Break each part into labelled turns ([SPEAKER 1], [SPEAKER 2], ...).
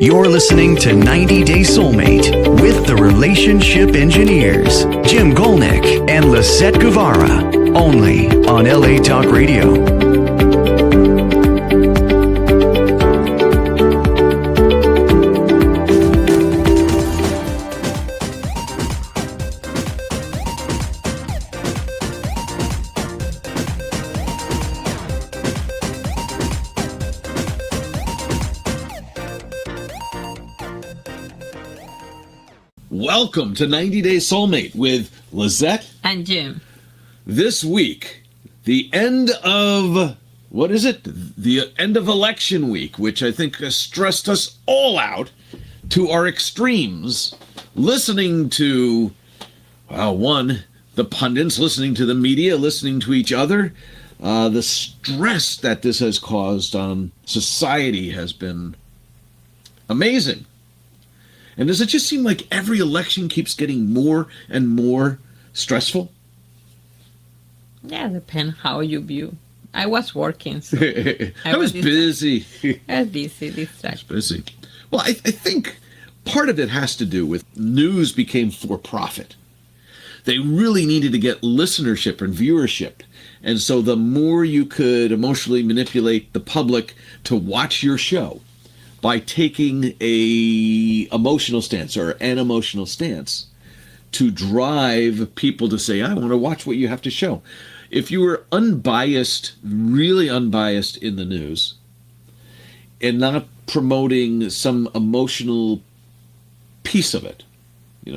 [SPEAKER 1] You're listening to 90 Day Soulmate with the Relationship Engineers, Jim Golnick and Lisett Guevara, only on LA Talk Radio.
[SPEAKER 2] Welcome to 90 Day Soulmate with Lisett
[SPEAKER 3] and Jim.
[SPEAKER 2] This week, the end of, what is it? The end of election week, which I think has stressed us all out to our extremes. Listening to, the pundits, listening to the media, listening to each other. The stress that this has caused on society has been amazing. And does it just seem like every election keeps getting more and more stressful?
[SPEAKER 3] Yeah, depends how you view. I was working, so
[SPEAKER 2] I was busy.
[SPEAKER 3] I was busy, distracted.
[SPEAKER 2] Busy. Well, I think part of it has to do with news became for profit. They really needed to get listenership and viewership. And so the more you could emotionally manipulate the public to watch your show, by taking an emotional stance to drive people to say, I want to watch what you have to show. If you were unbiased, really unbiased in the news, and not promoting some emotional piece of it,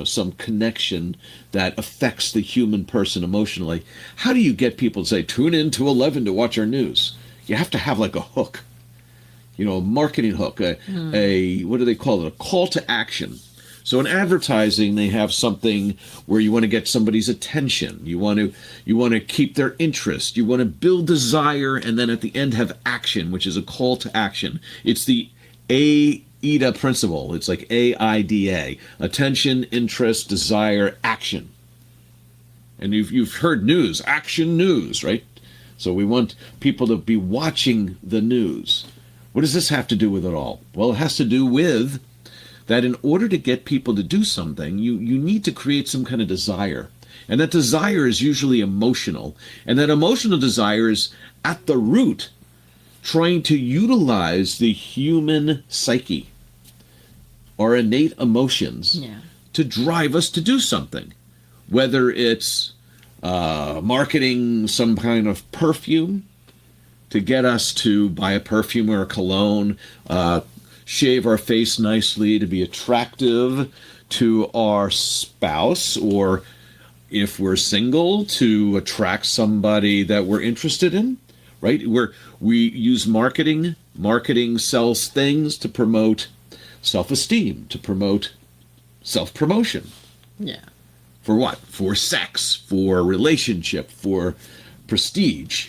[SPEAKER 2] some connection that affects the human person emotionally, how do you get people to say, tune in to 11 to watch our news? You have to have like a hook. A marketing hook, what do they call it? A call to action. So in advertising, they have something where you want to get somebody's attention. You want to keep their interest. You want to build desire, and then at the end have action, which is a call to action. It's the AIDA principle. It's like AIDA: attention, interest, desire, action. And you've heard news, action news, right? So we want people to be watching the news. What does this have to do with it all? Well, it has to do with that in order to get people to do something, you need to create some kind of desire. And that desire is usually emotional. And that emotional desire is at the root trying to utilize the human psyche, our innate emotions, to drive us to do something. Whether it's marketing some kind of perfume, to get us to buy a perfume or a cologne, shave our face nicely to be attractive to our spouse, or if we're single, to attract somebody that we're interested in, right? We use marketing. Marketing sells things to promote self-esteem, to promote self-promotion.
[SPEAKER 3] Yeah.
[SPEAKER 2] For what? For sex, for relationship, for prestige.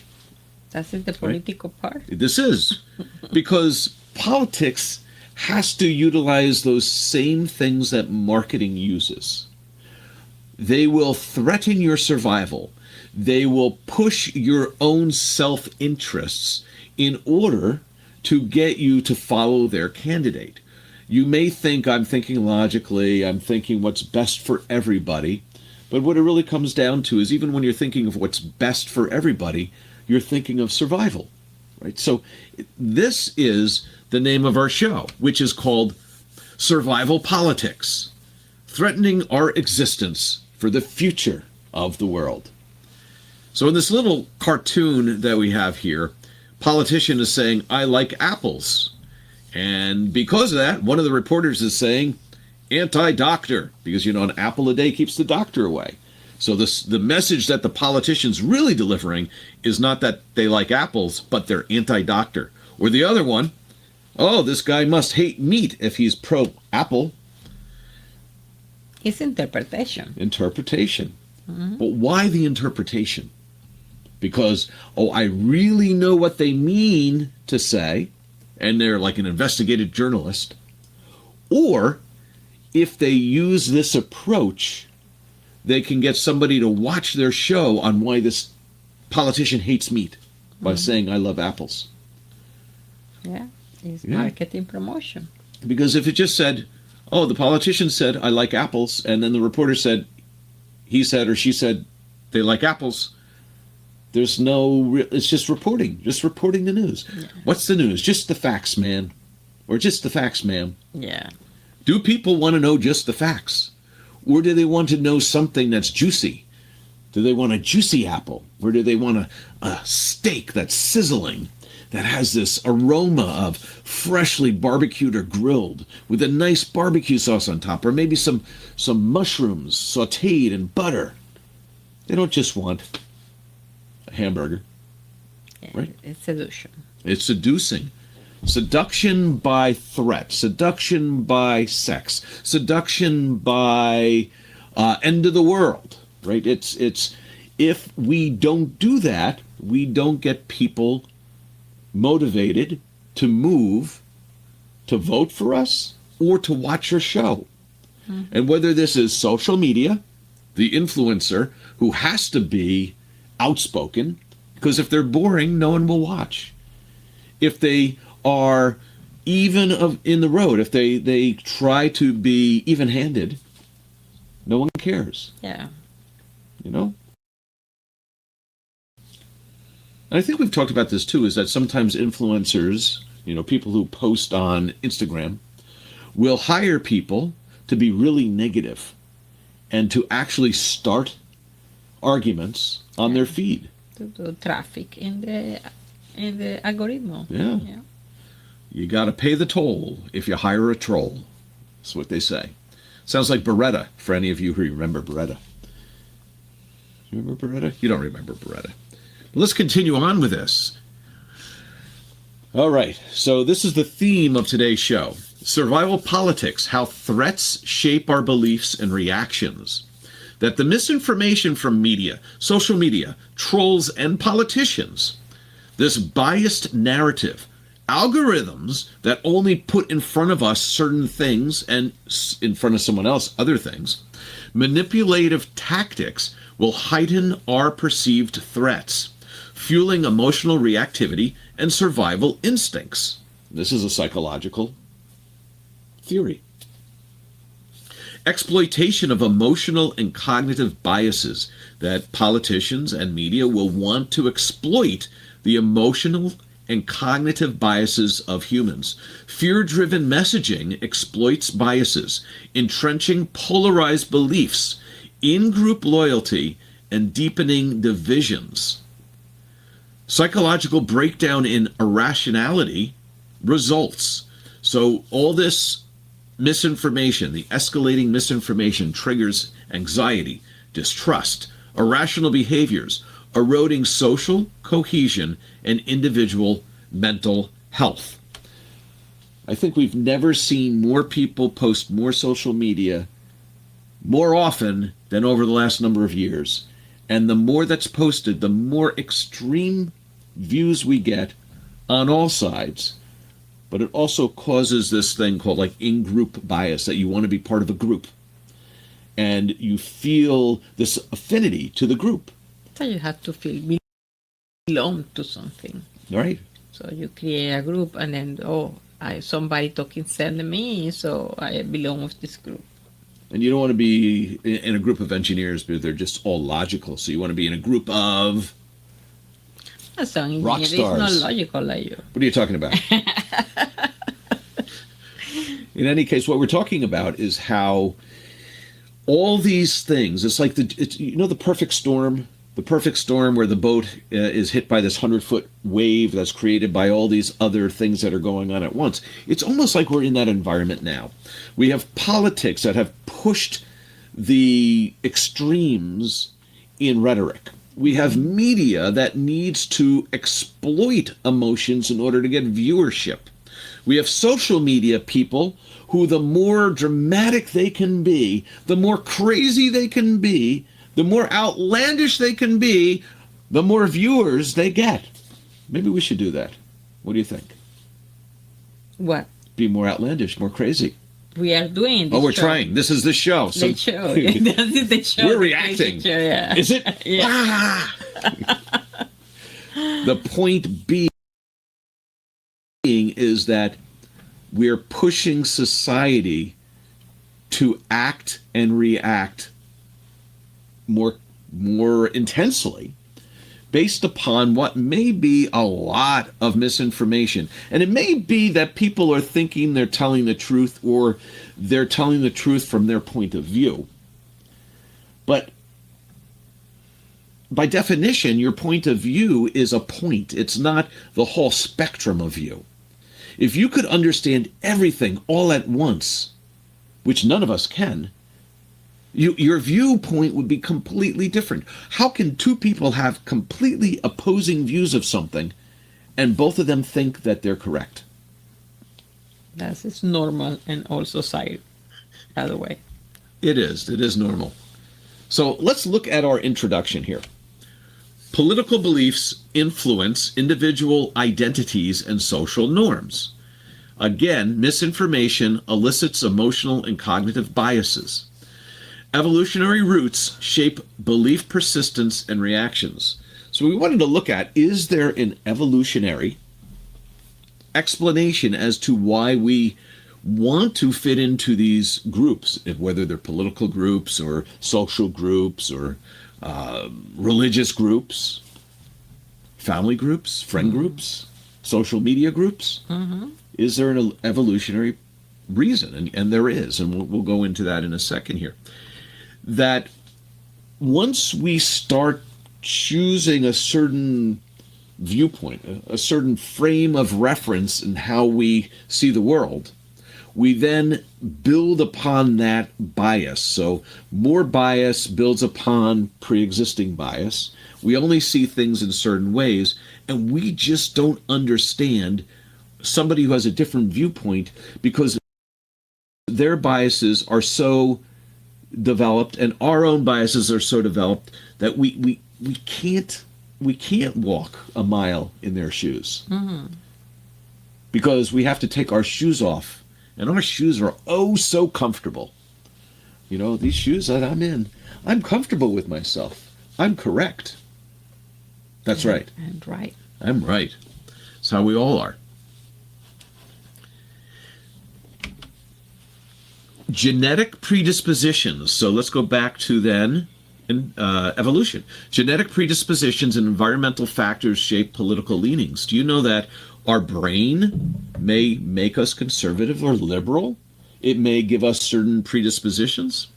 [SPEAKER 3] That's the political part.
[SPEAKER 2] This is because politics has to utilize those same things that marketing uses. They will threaten your survival. They will push your own self-interests in order to get you to follow their candidate. You may think, I'm thinking logically, I'm thinking what's best for everybody, but what it really comes down to is even when you're thinking of what's best for everybody, you're thinking of survival, right? So this is the name of our show, which is called Survival Politics, threatening our existence for the future of the world. So in this little cartoon that we have here, politician is saying, I like apples. And because of that, one of the reporters is saying, anti-doctor, because, an apple a day keeps the doctor away. So the message that the politician's really delivering is not that they like apples, but they're anti-doctor. Or the other one, this guy must hate meat if he's pro-apple.
[SPEAKER 3] It's interpretation.
[SPEAKER 2] Mm-hmm. But why the interpretation? Because, I really know what they mean to say, and they're like an investigative journalist. Or if they use this approach, they can get somebody to watch their show on why this politician hates meat by saying, I love apples.
[SPEAKER 3] Yeah, it's marketing promotion.
[SPEAKER 2] Because if it just said, oh, the politician said, I like apples, and then the reporter said, he said or she said, they like apples, there's no, it's just reporting the news. Yeah. What's the news? Just the facts, man. Or just the facts, ma'am.
[SPEAKER 3] Yeah.
[SPEAKER 2] Do people want to know just the facts? Or do they want to know something that's juicy? Do they want a juicy apple? Or do they want a steak that's sizzling, that has this aroma of freshly barbecued or grilled with a nice barbecue sauce on top, or maybe some mushrooms sauteed in butter? They don't just want a hamburger,
[SPEAKER 3] Yeah,
[SPEAKER 2] right?
[SPEAKER 3] it's seduction.
[SPEAKER 2] It's seducing. Seduction by threat, seduction by sex, seduction by end of the world, right? It's if we don't do that, we don't get people motivated to move, to vote for us, or to watch your show. Mm-hmm. And whether this is social media, the influencer who has to be outspoken, because if they're boring, no one will watch. If they are even in the road, if they try to be even-handed, no one cares.
[SPEAKER 3] Yeah.
[SPEAKER 2] You know? And I think we've talked about this too, is that sometimes influencers, people who post on Instagram, will hire people to be really negative and to actually start arguments on their feed.
[SPEAKER 3] To do traffic in the algorithm.
[SPEAKER 2] Yeah. You got to pay the toll if you hire a troll. That's what they say. Sounds like Beretta, for any of you who remember Beretta. You remember Beretta? You don't remember Beretta. Let's continue on with this. All right, so this is the theme of today's show. Survival politics, how threats shape our beliefs and reactions. That the misinformation from media, social media, trolls, and politicians, this biased narrative, algorithms that only put in front of us certain things and in front of someone else other things, manipulative tactics will heighten our perceived threats, fueling emotional reactivity and survival instincts. This is a psychological theory. Exploitation of emotional and cognitive biases that politicians and media will want to exploit the emotional and cognitive biases of humans. Fear-driven messaging exploits biases, entrenching polarized beliefs, in-group loyalty, and deepening divisions. Psychological breakdown in irrationality results. So all this misinformation, the escalating misinformation, triggers anxiety, distrust, irrational behaviors, eroding social cohesion and individual mental health. I think we've never seen more people post more social media more often than over the last number of years. And the more that's posted, the more extreme views we get on all sides. But it also causes this thing called like in-group bias, that you want to be part of a group. And you feel this affinity to the group.
[SPEAKER 3] So you have to feel belong to something.
[SPEAKER 2] Right.
[SPEAKER 3] So you create a group and then, somebody talking said to me, so I belong with this group.
[SPEAKER 2] And you don't want to be in a group of engineers, but they're just all logical. So you want to be in a group of
[SPEAKER 3] Some
[SPEAKER 2] rock
[SPEAKER 3] engineer is
[SPEAKER 2] stars.
[SPEAKER 3] not logical like you.
[SPEAKER 2] What are you talking about? In any case, what we're talking about is how all these things, it's like the perfect storm? The perfect storm where the boat is hit by this 100-foot wave that's created by all these other things that are going on at once. It's almost like we're in that environment now. We have politics that have pushed the extremes in rhetoric. We have media that needs to exploit emotions in order to get viewership. We have social media people who, the more dramatic they can be, the more crazy they can be, the more outlandish they can be, the more viewers they get. Maybe we should do that. What do you think?
[SPEAKER 3] What?
[SPEAKER 2] Be more outlandish, more crazy.
[SPEAKER 3] We are doing this
[SPEAKER 2] we're
[SPEAKER 3] show.
[SPEAKER 2] trying. This is the show. So
[SPEAKER 3] The show. This is the show.
[SPEAKER 2] we're reacting.
[SPEAKER 3] Show, yeah.
[SPEAKER 2] Is it?
[SPEAKER 3] Yeah.
[SPEAKER 2] Ah! The point being is that we're pushing society to act and react more intensely based upon what may be a lot of misinformation. And it may be that people are thinking they're telling the truth, or they're telling the truth from their point of view. But by definition, your point of view is a point. It's not the whole spectrum of view. If you could understand everything all at once, which none of us can, your viewpoint would be completely different. How can two people have completely opposing views of something and both of them think that they're correct?
[SPEAKER 3] That is normal in all society, by the way.
[SPEAKER 2] It is. It is normal. So let's look at our introduction here. Political beliefs influence individual identities and social norms. Again, misinformation elicits emotional and cognitive biases. Evolutionary roots shape belief persistence and reactions. So we wanted to look at, is there an evolutionary explanation as to why we want to fit into these groups, whether they're political groups or social groups or religious groups, family groups, friend groups, social media groups? Is there an evolutionary reason? And there is, and we'll go into that in a second here. That once we start choosing a certain viewpoint, a certain frame of reference in how we see the world, we then build upon that bias. So more bias builds upon pre-existing bias. We only see things in certain ways, and we just don't understand somebody who has a different viewpoint because their biases are so developed and our own biases are so developed that we can't walk a mile in their shoes. Because we have to take our shoes off, and our shoes are oh so comfortable. You know, these shoes that I'm in, I'm comfortable with myself. I'm correct. That's right.
[SPEAKER 3] And right.
[SPEAKER 2] I'm right. That's how we all are. Genetic predispositions. So let's go back to then evolution. Genetic predispositions and environmental factors shape political leanings. Do you know that our brain may make us conservative or liberal? It may give us certain predispositions.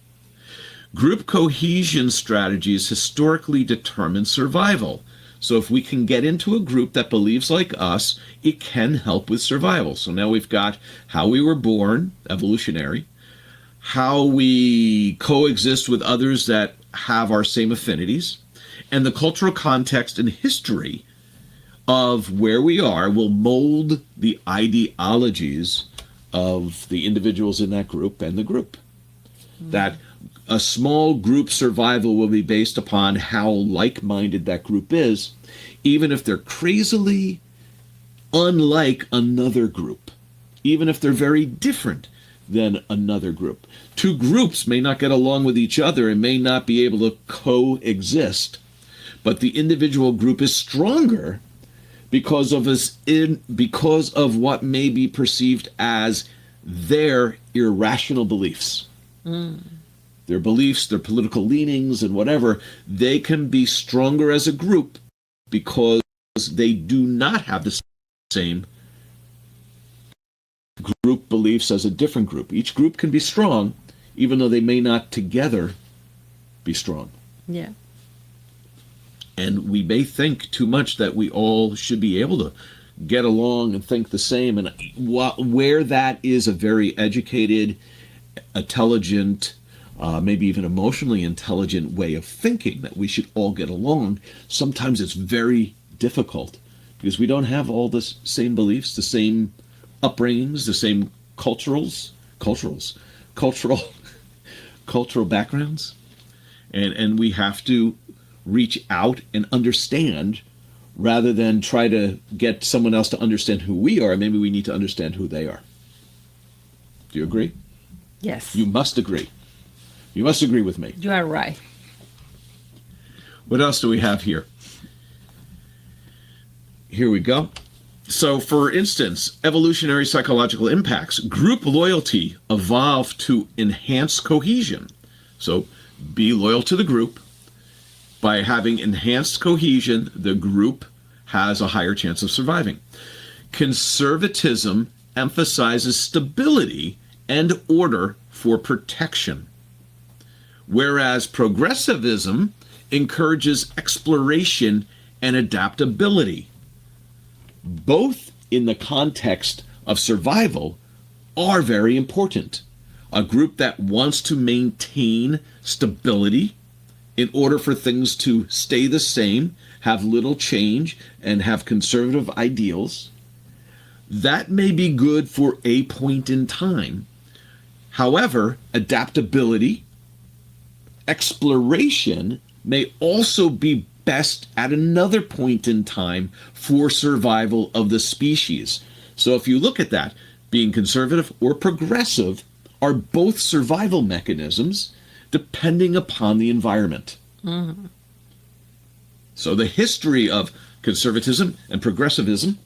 [SPEAKER 2] Group cohesion strategies historically determine survival. So if we can get into a group that believes like us, it can help with survival. So now we've got how we were born, evolutionary, how we coexist with others that have our same affinities, and the cultural context and history of where we are will mold the ideologies of the individuals in that group and the group. That a small group survival will be based upon how like-minded that group is, even if they're crazily unlike another group, even if they're very different than another group. Two groups may not get along with each other and may not be able to coexist, but the individual group is stronger because of what may be perceived as their irrational beliefs. Their beliefs, their political leanings, and whatever, they can be stronger as a group because they do not have the same group beliefs as a different group. Each group can be strong, even though they may not together be strong.
[SPEAKER 3] Yeah.
[SPEAKER 2] And we may think too much that we all should be able to get along and think the same. And where that is a very educated, intelligent, maybe even emotionally intelligent way of thinking, that we should all get along, sometimes it's very difficult because we don't have all the same beliefs, the same upbringings, the same cultural backgrounds, and we have to reach out and understand rather than try to get someone else to understand who we are. Maybe we need to understand who they are. Do you agree?
[SPEAKER 3] Yes.
[SPEAKER 2] You must agree. You must agree with me.
[SPEAKER 3] You are right.
[SPEAKER 2] What else do we have here? Here we go. So, for instance, evolutionary psychological impacts, group loyalty evolved to enhance cohesion. So, be loyal to the group. By having enhanced cohesion, the group has a higher chance of surviving. Conservatism emphasizes stability and order for protection, whereas progressivism encourages exploration and adaptability. Both in the context of survival are very important. A group that wants to maintain stability in order for things to stay the same, have little change, and have conservative ideals, that may be good for a point in time. However, adaptability, exploration may also be best at another point in time for survival of the species. So if you look at that, being conservative or progressive are both survival mechanisms depending upon the environment. Mm-hmm. So the history of conservatism and progressivism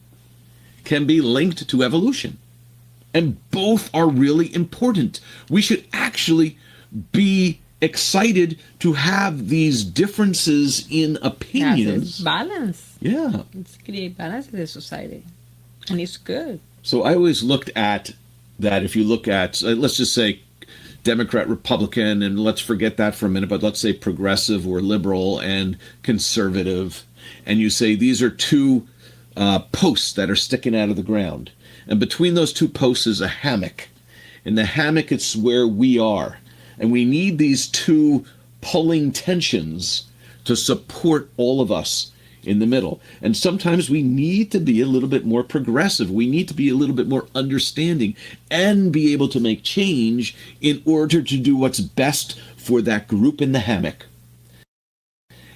[SPEAKER 2] can be linked to evolution. And both are really important. We should actually be excited to have these differences in opinions.
[SPEAKER 3] Yes, it's balance.
[SPEAKER 2] Yeah.
[SPEAKER 3] It's create balance in the society. And it's good.
[SPEAKER 2] So I always looked at that. If you look at, let's just say Democrat, Republican, and let's forget that for a minute, but let's say progressive or liberal and conservative, and you say these are two posts that are sticking out of the ground. And between those two posts is a hammock. In the hammock, it's where we are. And we need these two pulling tensions to support all of us in the middle. And sometimes we need to be a little bit more progressive. We need to be a little bit more understanding and be able to make change in order to do what's best for that group in the hammock.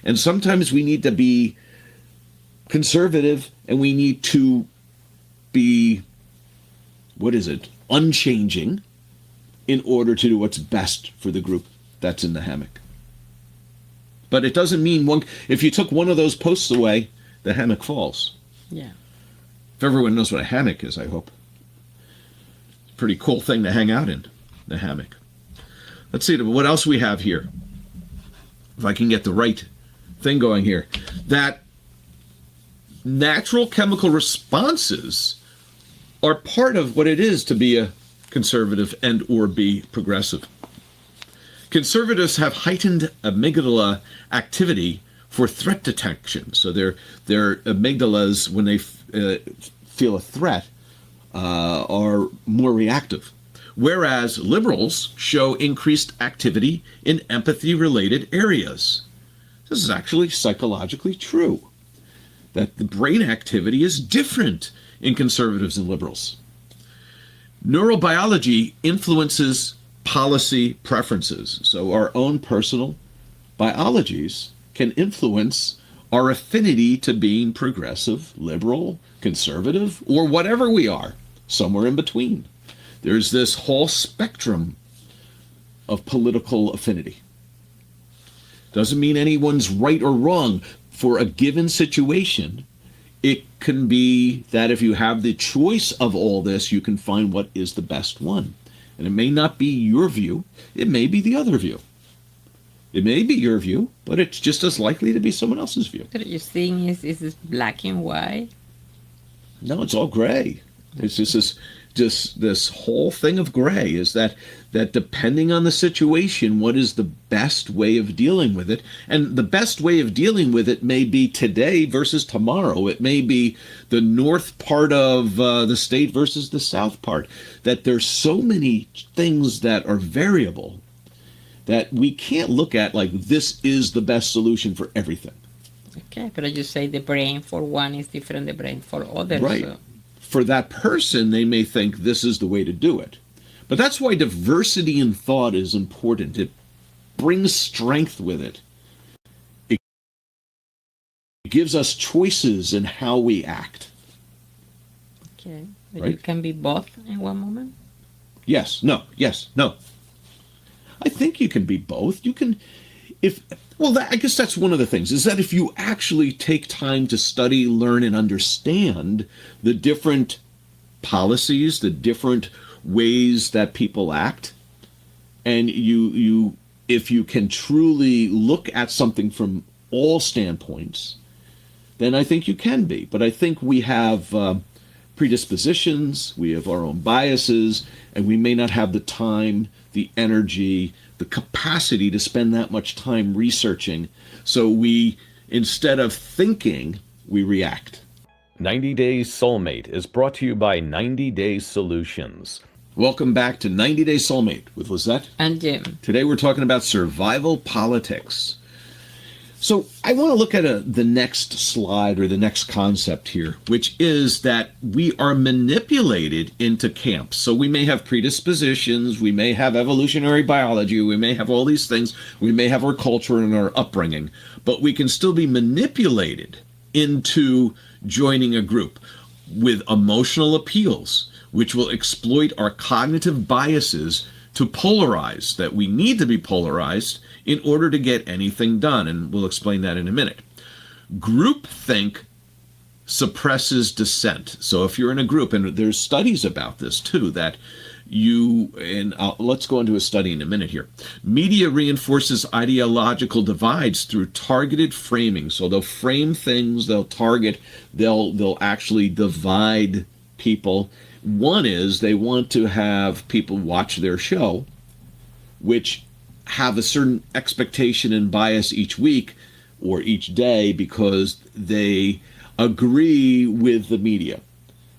[SPEAKER 2] And sometimes we need to be conservative and we need to be, unchanging in order to do what's best for the group that's in the hammock. But it doesn't mean if you took one of those posts away, the hammock falls.
[SPEAKER 3] Yeah.
[SPEAKER 2] If everyone knows what a hammock is, I hope. It's a pretty cool thing to hang out in, the hammock. Let's see what else we have here. If I can get the right thing going here. That natural chemical responses are part of what it is to be a conservative and or be progressive. Conservatives have heightened amygdala activity for threat detection. So their amygdalas, when they feel a threat, are more reactive. Whereas liberals show increased activity in empathy-related areas. This is actually psychologically true, that the brain activity is different in conservatives and liberals. Neurobiology influences policy preferences. So our own personal biologies can influence our affinity to being progressive, liberal, conservative, or whatever we are, somewhere in between. There's this whole spectrum of political affinity. Doesn't mean anyone's right or wrong. For a given situation, it can be that if you have the choice of all this, you can find what is the best one. And it may not be your view. It may be the other view. It may be your view, but it's just as likely to be someone else's view.
[SPEAKER 3] What you're saying is this black and white?
[SPEAKER 2] No, it's all gray. It's just this whole thing of gray is that depending on the situation, what is the best way of dealing with it? And the best way of dealing with it may be today versus tomorrow. It may be the north part of the state versus the south part. That there's so many things that are variable that we can't look at like this is the best solution for everything.
[SPEAKER 3] Okay, but you say the brain for one is different than the brain for others.
[SPEAKER 2] Right.
[SPEAKER 3] So.
[SPEAKER 2] For that person, they may think this is the way to do it. But that's why diversity in thought is important. It brings strength with it. It gives us choices in how we act.
[SPEAKER 3] Okay. But
[SPEAKER 2] right?
[SPEAKER 3] You can be both in one moment?
[SPEAKER 2] Yes, no. I think you can be both. You can, I guess that's one of the things, is that if you actually take time to study, learn, and understand the different policies, the different ways that people act, and if you can truly look at something from all standpoints, then I think you can be. But I think we have predispositions, we have our own biases, and we may not have the time, the energy, the capacity to spend that much time researching. So we, instead of thinking, we react.
[SPEAKER 4] 90 Days Soulmate is brought to you by 90 Day Solutions.
[SPEAKER 2] Welcome back to 90 Day Soulmate with Lisett
[SPEAKER 3] and Jim.
[SPEAKER 2] Today we're talking about survival politics. So I want to look at the next slide, or the next concept here, which is that we are manipulated into camps. So we may have predispositions, we may have evolutionary biology, we may have all these things, we may have our culture and our upbringing, but we can still be manipulated into joining a group with emotional appeals, which will exploit our cognitive biases to polarize, that we need to be polarized in order to get anything done, and we'll explain that in a minute. Groupthink suppresses dissent. So if you're in a group, and there's studies about this too, that let's go into a study in a minute here. Media reinforces ideological divides through targeted framing. So they'll frame things, they'll actually divide people. One is they want to have people watch their show, which have a certain expectation and bias each week or each day because they agree with the media.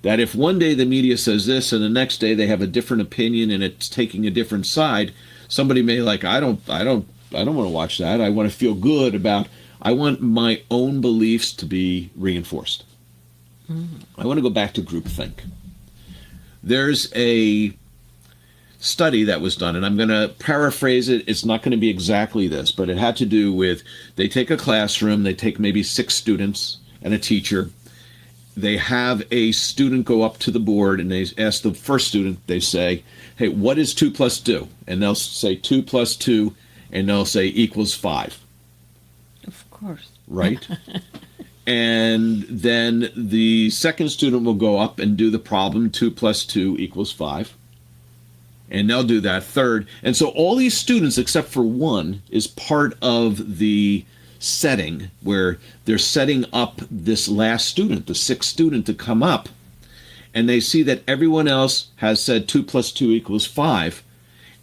[SPEAKER 2] That if one day the media says this and the next day they have a different opinion and it's taking a different side, somebody may I don't want to watch that. I want to feel good about, I want my own beliefs to be reinforced. I want to go back to groupthink. There's a study that was done, and I'm going to paraphrase it. It's not going to be exactly this, but it had to do with, they take a classroom, they take maybe 6 students and a teacher. They have a student go up to the board and they ask the first student, they say, hey, what is 2 plus 2? And they'll say 2 plus 2, and they'll say equals 5.
[SPEAKER 3] Of course.
[SPEAKER 2] Right? And then the second student will go up and do the problem, 2 plus 2 equals 5. And they'll do that third. And so all these students, except for one, is part of the setting where they're setting up this last student, the 6th student, to come up. And they see that everyone else has said 2 plus 2 equals 5.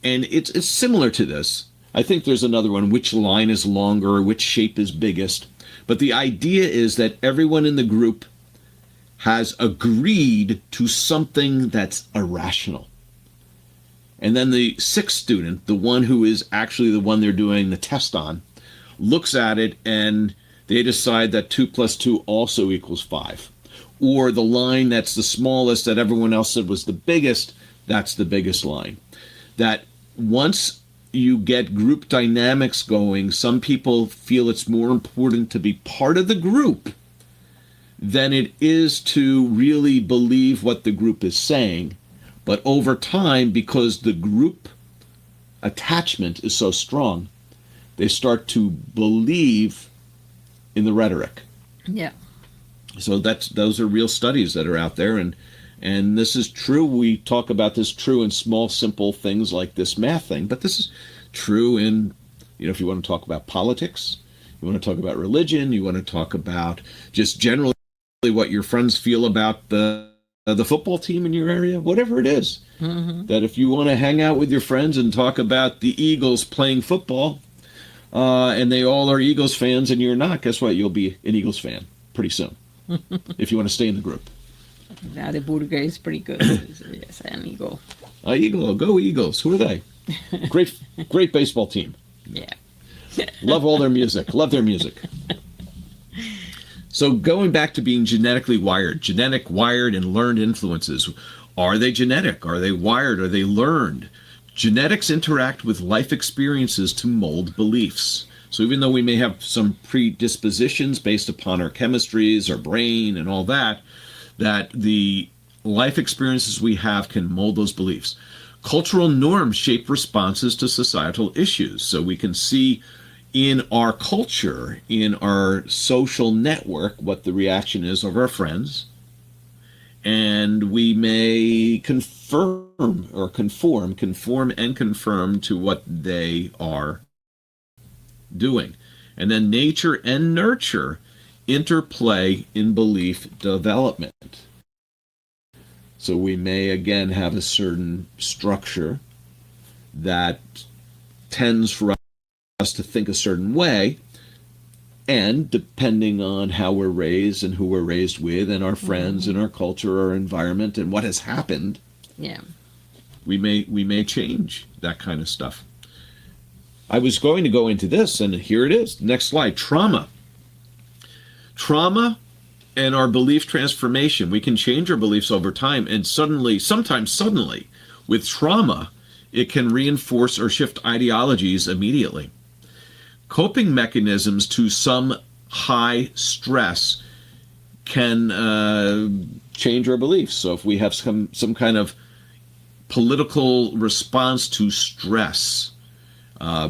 [SPEAKER 2] And it's similar to this. I think there's another one, which line is longer, which shape is biggest. But the idea is that everyone in the group has agreed to something that's irrational. And then the 6th student, the one who is actually the one they're doing the test on, looks at it and they decide that 2 plus 2 also equals 5. Or the line that's the smallest that everyone else said was the biggest, that's the biggest line. That once you get group dynamics going, some people feel it's more important to be part of the group than it is to really believe what the group is saying. But over time, because the group attachment is so strong, they start to believe in the rhetoric.
[SPEAKER 3] Yeah.
[SPEAKER 2] So those are real studies that are out there, and this is true. We talk about this true in small, simple things like this math thing, but this is true in, if you want to talk about politics, you want to talk about religion, you want to talk about just generally what your friends feel about the football team in your area, whatever it is. Mm-hmm. That if you want to hang out with your friends and talk about the Eagles playing football, and they all are Eagles fans and you're not, guess what? You'll be an Eagles fan pretty soon if you want to stay in the group.
[SPEAKER 3] Yeah, the burger is pretty good. Yes, an Eagle.
[SPEAKER 2] Eagle, go Eagles. Who are they? Great baseball team.
[SPEAKER 3] Yeah.
[SPEAKER 2] Love all their music. Love their music. So going back to being genetically wired, genetic, wired, and learned influences. Are they genetic? Are they wired? Are they learned? Genetics interact with life experiences to mold beliefs. So even though we may have some predispositions based upon our chemistries, our brain, and all that, that the life experiences we have can mold those beliefs. Cultural norms shape responses to societal issues. So we can see in our culture, in our social network, what the reaction is of our friends, and we may conform and confirm to what they are doing. And then nature and nurture interplay in belief development. So we may again have a certain structure that tends for us to think a certain way, and depending on how we're raised and who we're raised with and our friends and our culture, our environment, and what has happened, we may change that kind of stuff. I was going to go into this, and here it is. Next slide. Trauma and our belief transformation. We can change our beliefs over time, and sometimes suddenly, with trauma, it can reinforce or shift ideologies immediately. Coping mechanisms to some high stress can change our beliefs. So if we have some kind of political response to stress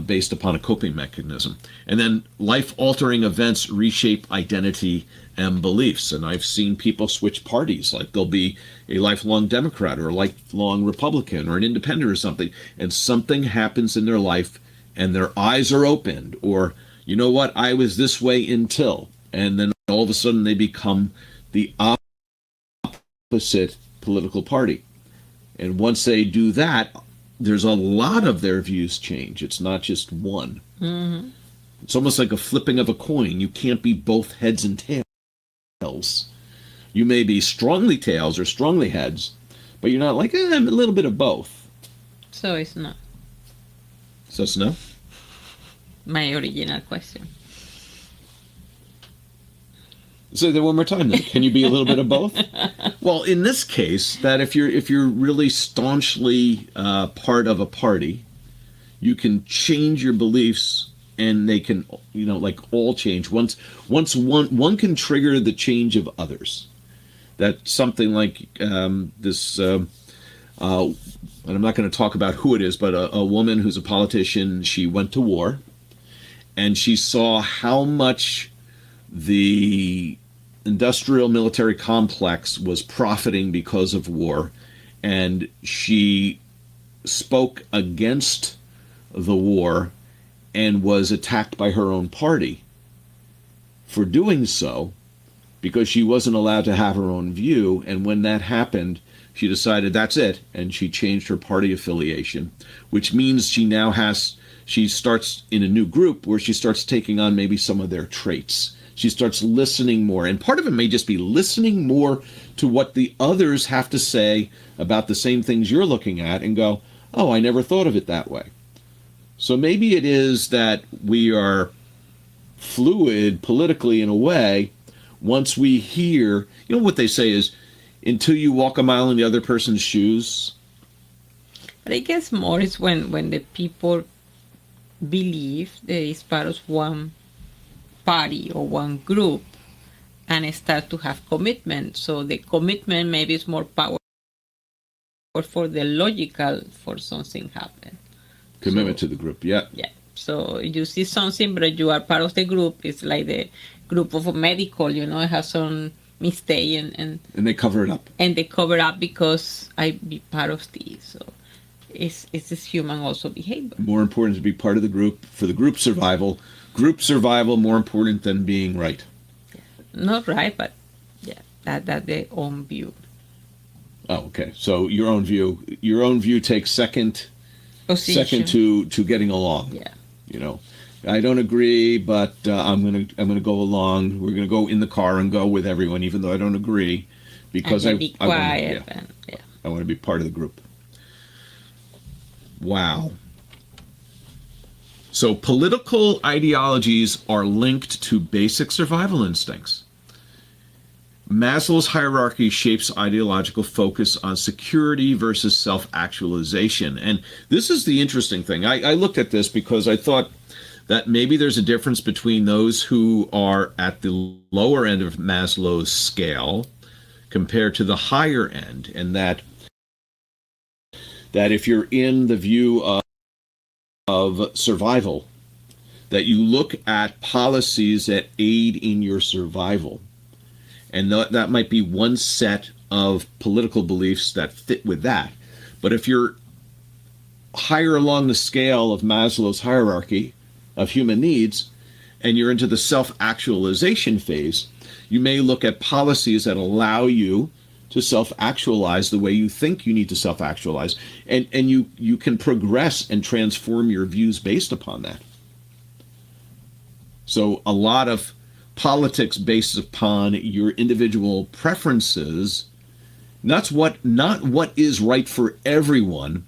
[SPEAKER 2] based upon a coping mechanism, and then life-altering events reshape identity and beliefs. And I've seen people switch parties, like they'll be a lifelong Democrat or a lifelong Republican or an independent or something, and something happens in their life and their eyes are opened, or, you know what, I was this way until, and then all of a sudden they become the opposite political party. And once they do that, there's a lot of their views change. It's not just one. Mm-hmm. It's almost like a flipping of a coin. You can't be both heads and tails. You may be strongly tails or strongly heads, but you're not like, I'm a little bit of both.
[SPEAKER 3] So it's not.
[SPEAKER 2] So it's no?
[SPEAKER 3] My original question.
[SPEAKER 2] Say that one more time then. Can you be a little bit of both? Well, in this case, that if you're really staunchly part of a party, you can change your beliefs, and they can, like all change. Once one can trigger the change of others. That's something like this. And I'm not going to talk about who it is, but a woman who's a politician. She went to war, and she saw how much the industrial military complex was profiting because of war, and she spoke against the war and was attacked by her own party for doing so, because she wasn't allowed to have her own view. And when that happened, she decided that's it, and she changed her party affiliation, which means she starts in a new group where she starts taking on maybe some of their traits. She starts listening more, and part of it may just be listening more to what the others have to say about the same things you're looking at, and go, oh, I never thought of it that way. So maybe it is that we are fluid politically in a way. Once we hear, what they say is, until you walk a mile in the other person's shoes.
[SPEAKER 3] But I guess more is when the people believe there is part of one party or one group and start to have commitment. So the commitment maybe is more powerful for the logical for something happen.
[SPEAKER 2] Commitment to the group, yeah.
[SPEAKER 3] Yeah. So you see something, but you are part of the group. It's like the group of a medical, it has some mistake and
[SPEAKER 2] they cover it up. And
[SPEAKER 3] they cover up because I be part of this. So it's this human also behavior.
[SPEAKER 2] More important to be part of the group for the group survival. Group survival more important than being right.
[SPEAKER 3] Yeah. Not right, but that their own view.
[SPEAKER 2] Oh, okay. So your own view takes second to getting along.
[SPEAKER 3] Yeah.
[SPEAKER 2] I don't agree, but I'm gonna go along. We're gonna go in the car and go with everyone, even though I don't agree, because I
[SPEAKER 3] be quiet.
[SPEAKER 2] I want to be part of the group. Wow. So political ideologies are linked to basic survival instincts. Maslow's hierarchy shapes ideological focus on security versus self-actualization. And this is the interesting thing. I looked at this because I thought that maybe there's a difference between those who are at the lower end of Maslow's scale compared to the higher end, and that if you're in the view of survival, that you look at policies that aid in your survival. And that might be one set of political beliefs that fit with that. But if you're higher along the scale of Maslow's hierarchy of human needs, and you're into the self-actualization phase, you may look at policies that allow you to self-actualize the way you think you need to self-actualize. And you can progress and transform your views based upon that. So a lot of politics based upon your individual preferences, not what is right for everyone,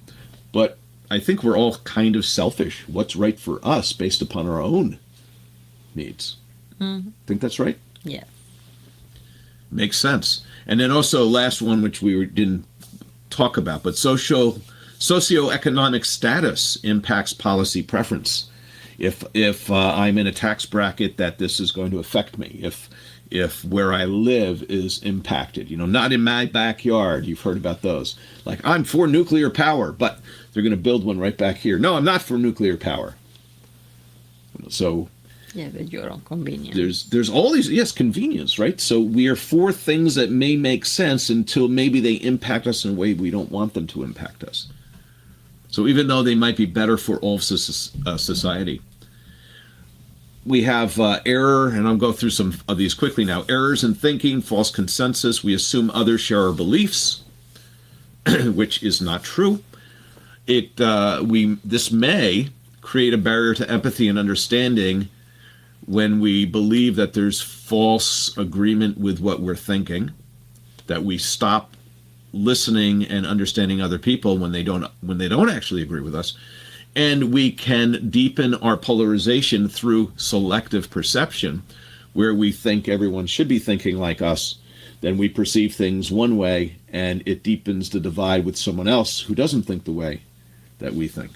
[SPEAKER 2] but I think we're all kind of selfish. What's right for us based upon our own needs. Mm-hmm. Think that's right?
[SPEAKER 3] Yeah.
[SPEAKER 2] Makes sense. And then also last one, which we didn't talk about, but socioeconomic status impacts policy preference. If I'm in a tax bracket, that this is going to affect me. If where I live is impacted, not in my backyard. You've heard about those. Like, I'm for nuclear power, but they're going to build one right back here. No, I'm not for nuclear power. So
[SPEAKER 3] yeah, but your own convenience.
[SPEAKER 2] There's all these, yes, convenience, right? So we are for things that may make sense until maybe they impact us in a way we don't want them to impact us. So even though they might be better for all of society. We have error, and I'll go through some of these quickly now. Errors in thinking, false consensus. We assume others share our beliefs, which is not true. This may create a barrier to empathy and understanding when we believe that there's false agreement with what we're thinking, that we stop listening and understanding other people when they don't actually agree with us. And we can deepen our polarization through selective perception, where we think everyone should be thinking like us. Then we perceive things one way, and it deepens the divide with someone else who doesn't think the way that we think.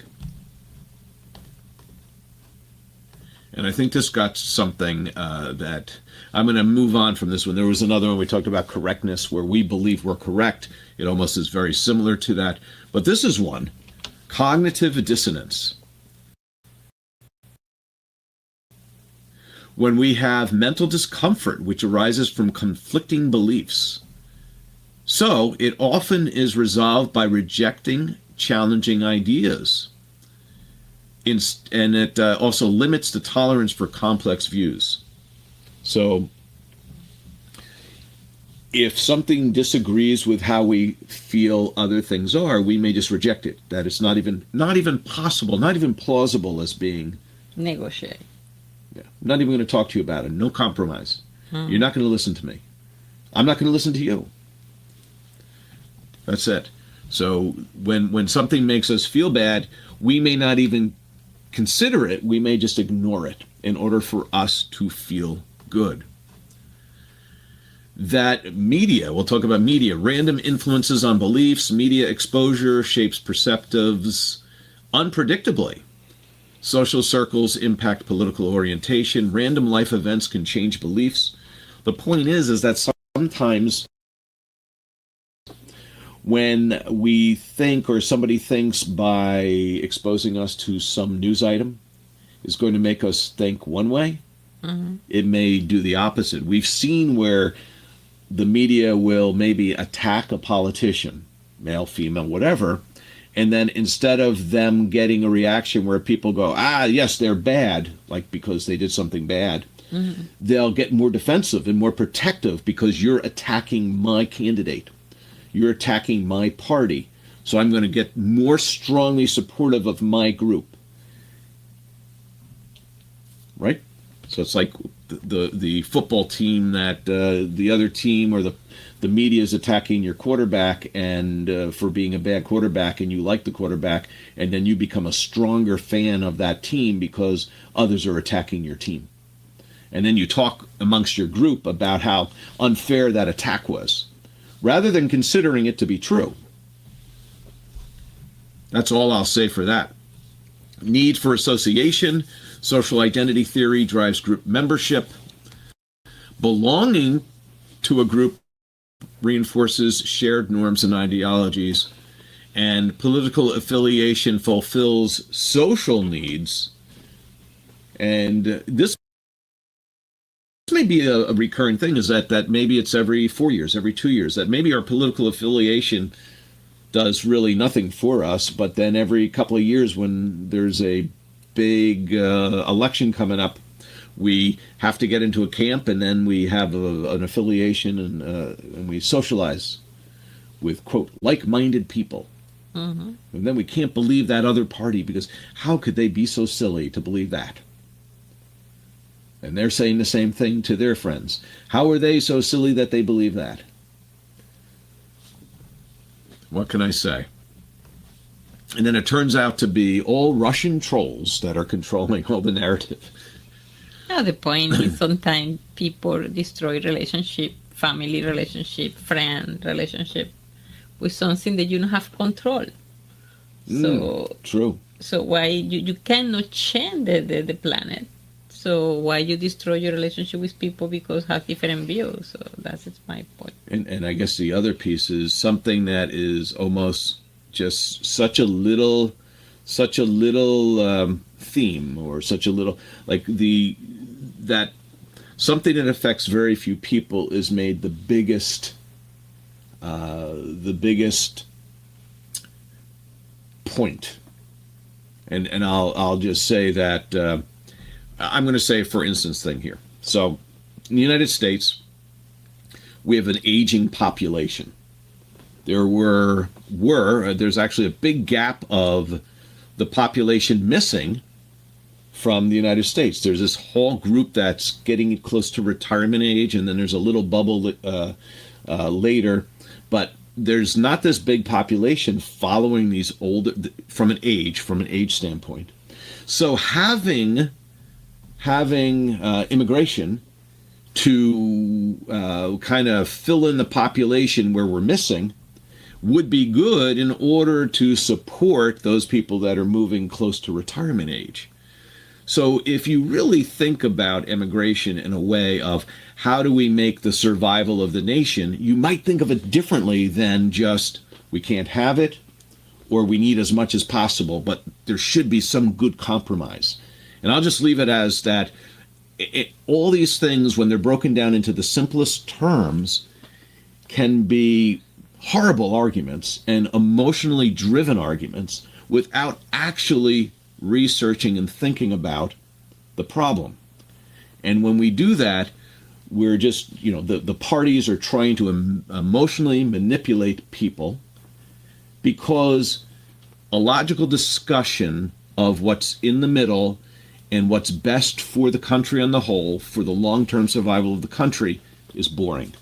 [SPEAKER 2] And I think this got something that I'm going to move on from this one. There was another one we talked about correctness, where we believe we're correct. It almost is very similar to that. But this is one. Cognitive dissonance. When we have mental discomfort which arises from conflicting beliefs. So it often is resolved by rejecting challenging ideas. And it also limits the tolerance for complex views. So if something disagrees with how we feel other things are, we may just reject it. That it's not even possible, not even plausible as being
[SPEAKER 3] negotiate.
[SPEAKER 2] Yeah, I'm not even going to talk to you about it. No compromise. You're not going to listen to me. I'm not going to listen to you. That's it. So when something makes us feel bad, we may not even consider it. We may just ignore it in order for us to feel good. That media, we'll talk about media, random influences on beliefs, media exposure shapes perceptives unpredictably. Social circles impact political orientation. Random life events can change beliefs. The point is that sometimes when we think, or somebody thinks by exposing us to some news item is going to make us think one way, it may do the opposite. We've seen where the media will maybe attack a politician, male, female, whatever, and then instead of them getting a reaction where people go, yes, they're bad, like because they did something bad, they'll get more defensive and more protective because you're attacking my candidate. You're attacking my party. So I'm going to get more strongly supportive of my group. Right? So it's like the football team that the other team or the media is attacking your quarterback and for being a bad quarterback, and you like the quarterback, and then you become a stronger fan of that team because others are attacking your team. And then you talk amongst your group about how unfair that attack was, rather than considering it to be true. That's all I'll say for that. Need for association. Social identity theory drives group membership. Belonging to a group reinforces shared norms and ideologies. And political affiliation fulfills social needs. And this may be a recurring thing, is that maybe it's every 4 years, every 2 years, that maybe our political affiliation does really nothing for us, but then every couple of years when there's a big election coming up, we have to get into a camp, and then we have an affiliation, and we socialize with, quote, like-minded people. And then we can't believe that other party, because how could they be so silly to believe that? And they're saying the same thing to their friends. How are they so silly that they believe that? What can I say? And then it turns out to be all Russian trolls that are controlling all the narrative.
[SPEAKER 3] No, the point is sometimes people destroy relationship, family relationship, friend relationship with something that you don't have control. So
[SPEAKER 2] true.
[SPEAKER 3] So why you cannot change the planet? So why you destroy your relationship with people because have different views? So that's my point.
[SPEAKER 2] And I guess the other piece is something that is almost just such a little theme, or such a little, like that something that affects very few people is made the biggest point. And I'll just say that I'm going to say, for instance, thing here. So in the United States, we have an aging population. There's actually a big gap of the population missing from the United States. There's this whole group that's getting close to retirement age, and then there's a little bubble later. But there's not this big population following these older, from an age standpoint. So having immigration to kind of fill in the population where we're missing would be good in order to support those people that are moving close to retirement age. So if you really think about immigration in a way of how do we make the survival of the nation, you might think of it differently than just we can't have it or we need as much as possible, but there should be some good compromise. And I'll just leave it as that all these things, when they're broken down into the simplest terms, can be horrible arguments and emotionally driven arguments without actually researching and thinking about the problem. And when we do that, we're just, the parties are trying to emotionally manipulate people, because a logical discussion of what's in the middle and what's best for the country on the whole, for the long-term survival of the country, is boring.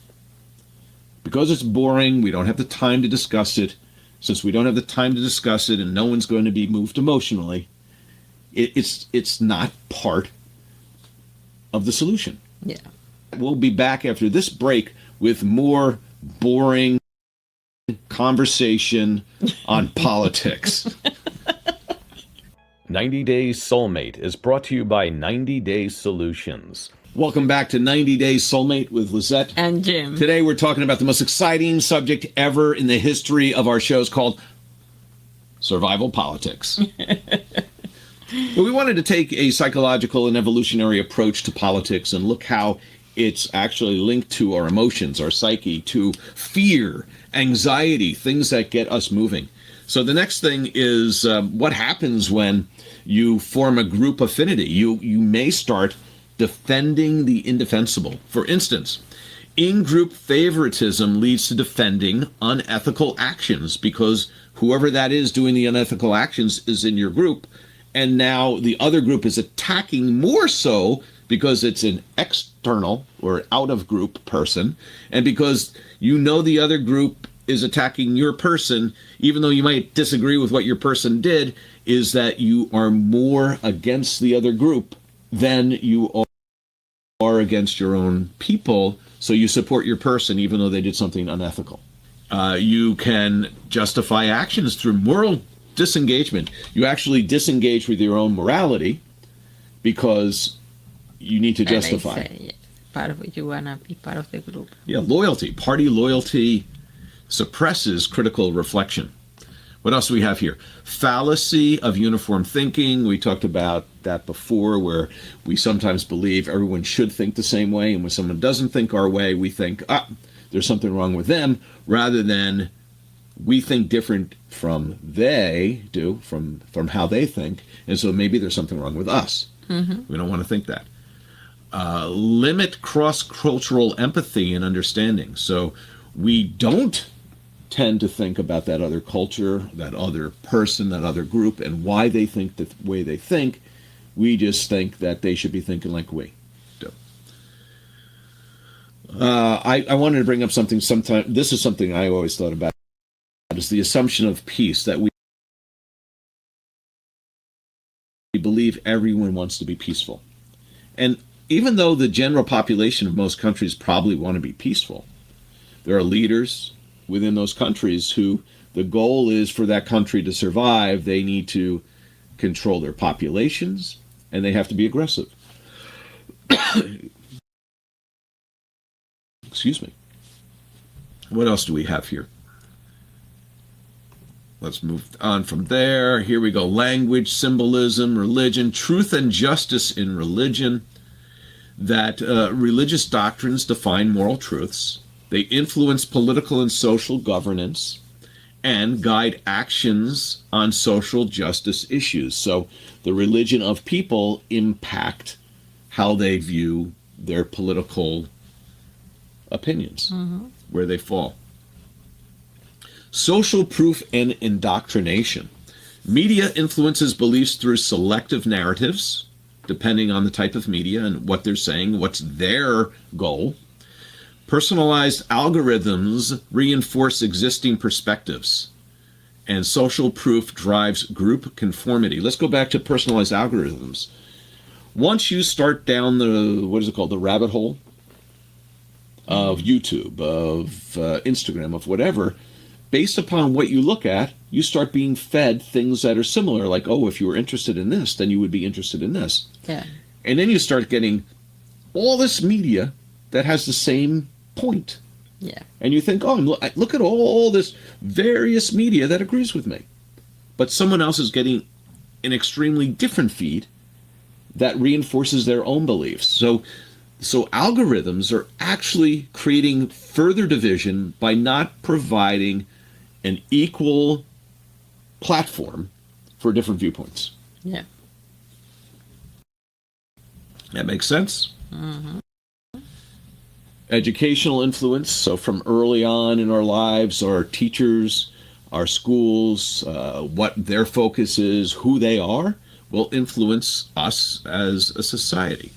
[SPEAKER 2] Because it's boring, we don't have the time to discuss it. Since we don't have the time to discuss it and no one's going to be moved emotionally, it's not part of the solution.
[SPEAKER 3] Yeah.
[SPEAKER 2] We'll be back after this break with more boring conversation on politics.
[SPEAKER 4] 90 Days Soulmate is brought to you by 90 Day Solutions.
[SPEAKER 2] Welcome back to 90 Days Soulmate with Lisett
[SPEAKER 3] and Jim.
[SPEAKER 2] Today we're talking about the most exciting subject ever in the history of our shows, called survival politics. Well, we wanted to take a psychological and evolutionary approach to politics and look how it's actually linked to our emotions, our psyche, to fear, anxiety, things that get us moving. So the next thing is what happens when you form a group affinity. You may start defending the indefensible. For instance, in-group favoritism leads to defending unethical actions, because whoever that is doing the unethical actions is in your group, and now the other group is attacking more so because it's an external or out-of-group person, and because the other group is attacking your person, even though you might disagree with what your person did, is that you are more against the other group than you are against your own people, so you support your person even though they did something unethical. You can justify actions through moral disengagement. You actually disengage with your own morality because you need to justify.
[SPEAKER 3] Part of it, you want to be part of the group.
[SPEAKER 2] Yeah, loyalty. Party loyalty suppresses critical reflection. What else do we have here? Fallacy of uniform thinking. We talked about that before, where we sometimes believe everyone should think the same way, and when someone doesn't think our way, we think, there's something wrong with them, rather than we think different from they do, from how they think, and so maybe there's something wrong with us. We don't want to think that. Limit cross-cultural empathy and understanding. So we don't tend to think about that other culture, that other person, that other group, and why they think the way they think. We just think that they should be thinking like we do. I wanted to bring up something sometime. This is something I always thought about, is the assumption of peace, that we believe everyone wants to be peaceful. And even though the general population of most countries probably want to be peaceful, there are leaders within those countries who the goal is for that country to survive. They need to control their populations, and they have to be aggressive. Excuse me. What else do we have here? Let's move on from there. Here we go. Language, symbolism, religion, truth and justice in religion. That religious doctrines define moral truths. They influence political and social governance and guide actions on social justice issues. So the religion of people impact how they view their political opinions, where they fall. Social proof and indoctrination. Media influences beliefs through selective narratives, depending on the type of media and what they're saying, what's their goal. Personalized algorithms reinforce existing perspectives, and social proof drives group conformity. Let's go back to personalized algorithms. Once you start down the rabbit hole of YouTube, of Instagram, of whatever, based upon what you look at, you start being fed things that are similar, like, oh, if you were interested in this, then you would be interested in this.
[SPEAKER 3] Yeah.
[SPEAKER 2] And then you start getting all this media that has the same point.
[SPEAKER 3] Yeah.
[SPEAKER 2] And you think, oh, look at all this various media that agrees with me. But someone else is getting an extremely different feed that reinforces their own beliefs. So algorithms are actually creating further division by not providing an equal platform for different viewpoints.
[SPEAKER 3] Yeah.
[SPEAKER 2] That makes sense? Educational influence. So from early on in our lives, our teachers, our schools, what their focus is, who they are, will influence us as a society.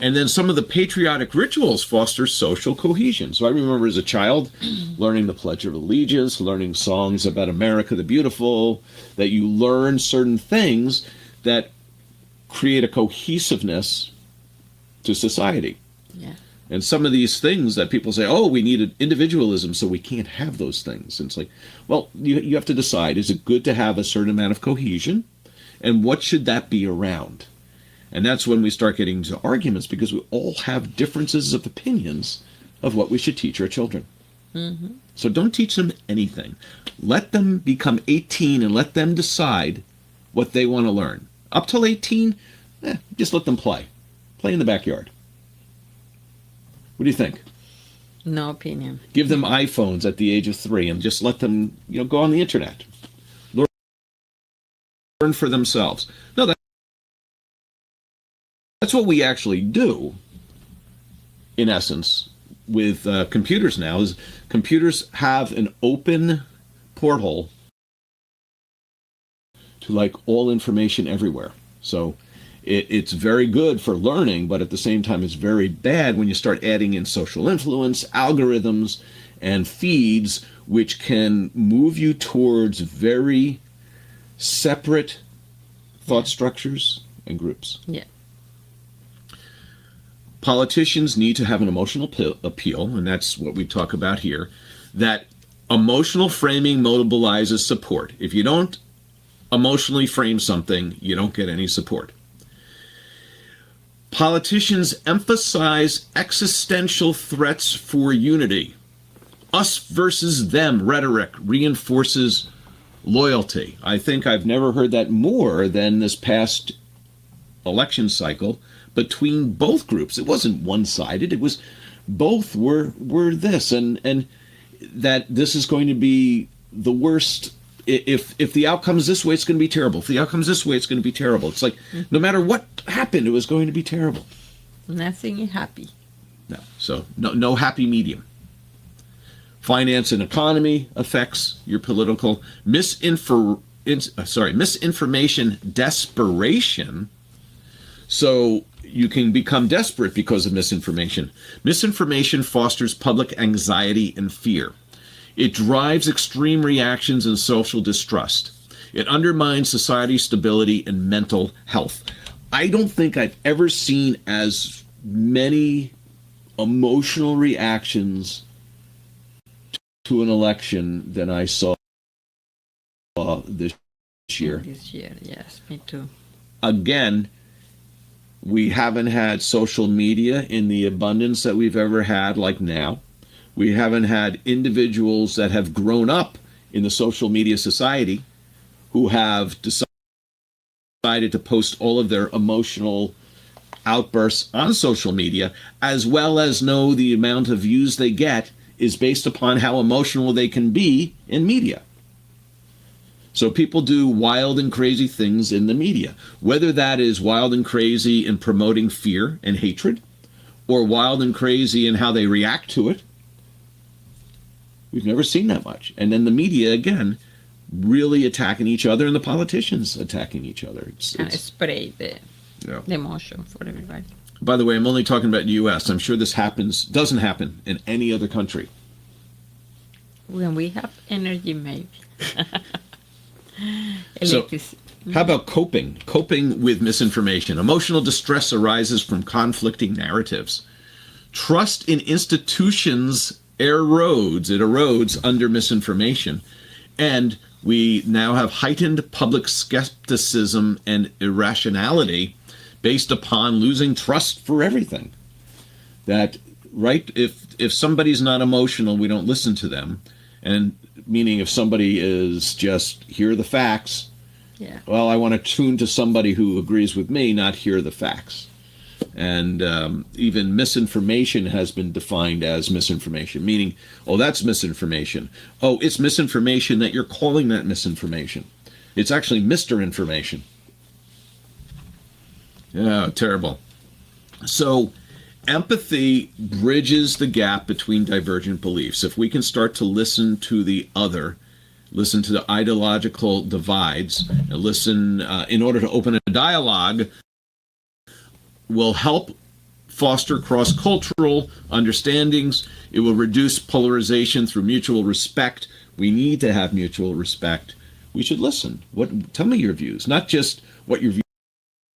[SPEAKER 2] And then some of the patriotic rituals foster social cohesion. So I remember as a child learning the Pledge of Allegiance, learning songs about America the Beautiful, that you learn certain things that create a cohesiveness to society.
[SPEAKER 3] Yeah.
[SPEAKER 2] And some of these things that people say, oh, we need individualism, so we can't have those things. And it's like, well, you have to decide, is it good to have a certain amount of cohesion? And what should that be around? And that's when we start getting into arguments, because we all have differences of opinions of what we should teach our children. So don't teach them anything. Let them become 18 and let them decide what they want to learn. Up till 18, just let them play. Play in the backyard. What do you think?
[SPEAKER 3] No opinion.
[SPEAKER 2] Give them iPhones at the age of 3 and just let them, go on the internet. Learn for themselves. No, that's what we actually do, in essence, with computers now, is computers have an open porthole to all information everywhere. So it's very good for learning, but at the same time it's very bad when you start adding in social influence, algorithms, and feeds, which can move you towards very separate thought structures and groups.
[SPEAKER 3] Yeah.
[SPEAKER 2] Politicians need to have an emotional appeal, and that's what we talk about here, that emotional framing mobilizes support. If you don't emotionally frame something, you don't get any support. Politicians emphasize existential threats for unity. Us versus them rhetoric reinforces loyalty. I think I've never heard that more than this past election cycle between both groups. It wasn't one-sided. It was both were this, and that this is going to be the worst. If the outcome's this way, it's going to be terrible. If the outcome's this way, it's going to be terrible. It's like no matter what happened, it was going to be terrible.
[SPEAKER 3] Nothing is happy.
[SPEAKER 2] No, so no happy medium. Finance and economy affects your political misinformation desperation. So you can become desperate because of misinformation. Misinformation fosters public anxiety and fear. It drives extreme reactions and social distrust. It undermines society's stability and mental health. I don't think I've ever seen as many emotional reactions to an election than I saw this year.
[SPEAKER 3] This year, yes, me too.
[SPEAKER 2] Again, we haven't had social media in the abundance that we've ever had like now. We haven't had individuals that have grown up in the social media society who have decided to post all of their emotional outbursts on social media, as well as know the amount of views they get is based upon how emotional they can be in media. So people do wild and crazy things in the media, whether that is wild and crazy in promoting fear and hatred, or wild and crazy in how they react to it. We've never seen that much. And then the media, again, really attacking each other, and the politicians attacking each other. It's
[SPEAKER 3] spray the emotion for everybody.
[SPEAKER 2] By the way, I'm only talking about the U.S. I'm sure this doesn't happen in any other country.
[SPEAKER 3] When we have energy, maybe.
[SPEAKER 2] So, how about coping? Coping with misinformation. Emotional distress arises from conflicting narratives. Trust in institutions erodes. It erodes under misinformation. And we now have heightened public skepticism and irrationality based upon losing trust for everything. That, right, if somebody's not emotional, we don't listen to them. And meaning if somebody is just hear the facts, well, I want to tune to somebody who agrees with me, not hear the facts. And even misinformation has been defined as misinformation, meaning, oh, that's misinformation. Oh, it's misinformation that you're calling that misinformation. It's actually Mr. Information. Yeah, terrible. So empathy bridges the gap between divergent beliefs. If we can start to listen to the other, listen to the ideological divides, and listen in order to open a dialogue, will help foster cross-cultural understandings. It will reduce polarization through mutual respect. We need to have mutual respect. We should listen. Tell me your views, not just what your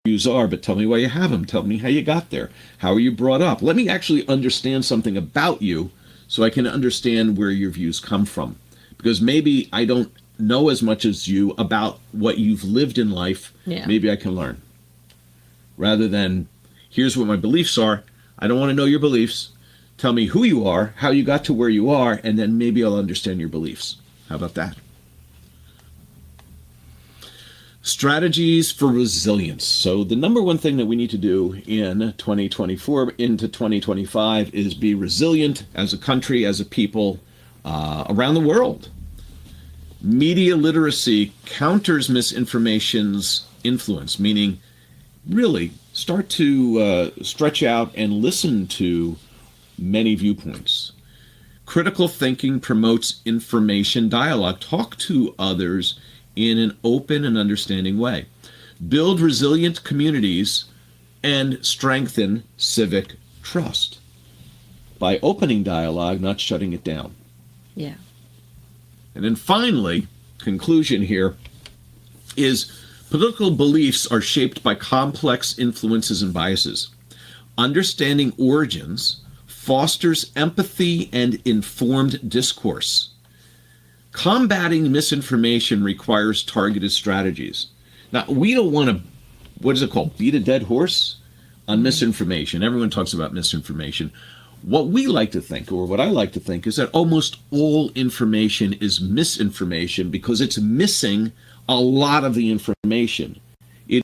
[SPEAKER 2] views are, but tell me why you have them. Tell me how you got there. How are you brought up? Let me actually understand something about you so I can understand where your views come from. Because maybe I don't know as much as you about what you've lived in life. Yeah. Maybe I can learn. Rather than, here's what my beliefs are. I don't want to know your beliefs. Tell me who you are, how you got to where you are, and then maybe I'll understand your beliefs. How about that? Strategies for resilience. So the number one thing that we need to do in 2024 into 2025 is be resilient as a country, as a people, around the world. Media literacy counters misinformation's influence, meaning really start to stretch out and listen to many viewpoints. Critical thinking promotes information dialogue. Talk to others in an open and understanding way. Build resilient communities and strengthen civic trust by opening dialogue, not shutting it down.
[SPEAKER 3] Yeah.
[SPEAKER 2] And then finally, conclusion here is political beliefs are shaped by complex influences and biases. Understanding origins fosters empathy and informed discourse. Combating misinformation requires targeted strategies. Now, we don't want to, what is it called, beat a dead horse on misinformation. Everyone talks about misinformation. What we like to think, or what I like to think, is that almost all information is misinformation because it's missing a lot of the information. It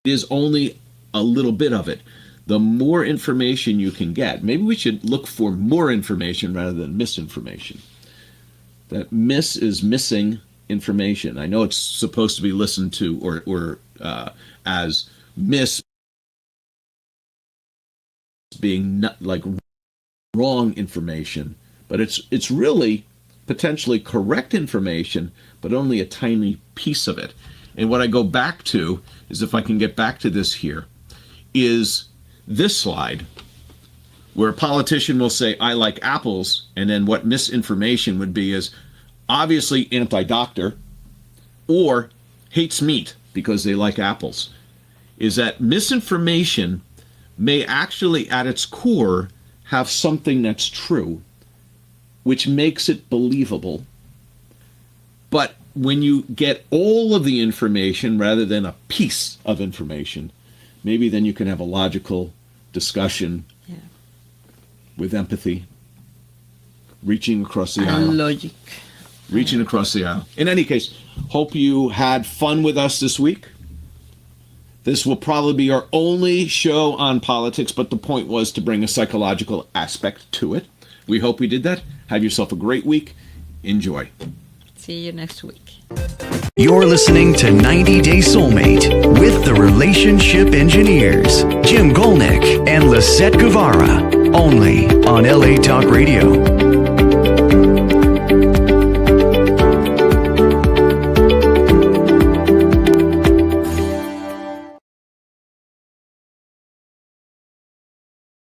[SPEAKER 2] is only a little bit of it. The more information you can get, maybe we should look for more information rather than misinformation. That miss is missing information. I know it's supposed to be listened to or as miss being not, like wrong information, but it's really potentially correct information, but only a tiny piece of it. And what I go back to is, if I can get back to this here, is this slide where a politician will say, I like apples, and then what misinformation would be is obviously anti-doctor or hates meat because they like apples. Is that misinformation may actually at its core have something that's true, which makes it believable. But when you get all of the information rather than a piece of information, maybe then you can have a logical discussion with empathy, reaching across the aisle.
[SPEAKER 3] Logic.
[SPEAKER 2] Reaching across the aisle. In any case, hope you had fun with us this week. This will probably be our only show on politics, but the point was to bring a psychological aspect to it. We hope we did that. Have yourself a great week. Enjoy.
[SPEAKER 3] See you next week.
[SPEAKER 1] You're listening to 90 Day Soulmate with the relationship engineers, Jim Golnick and Lisett Guevara, only on LA Talk Radio.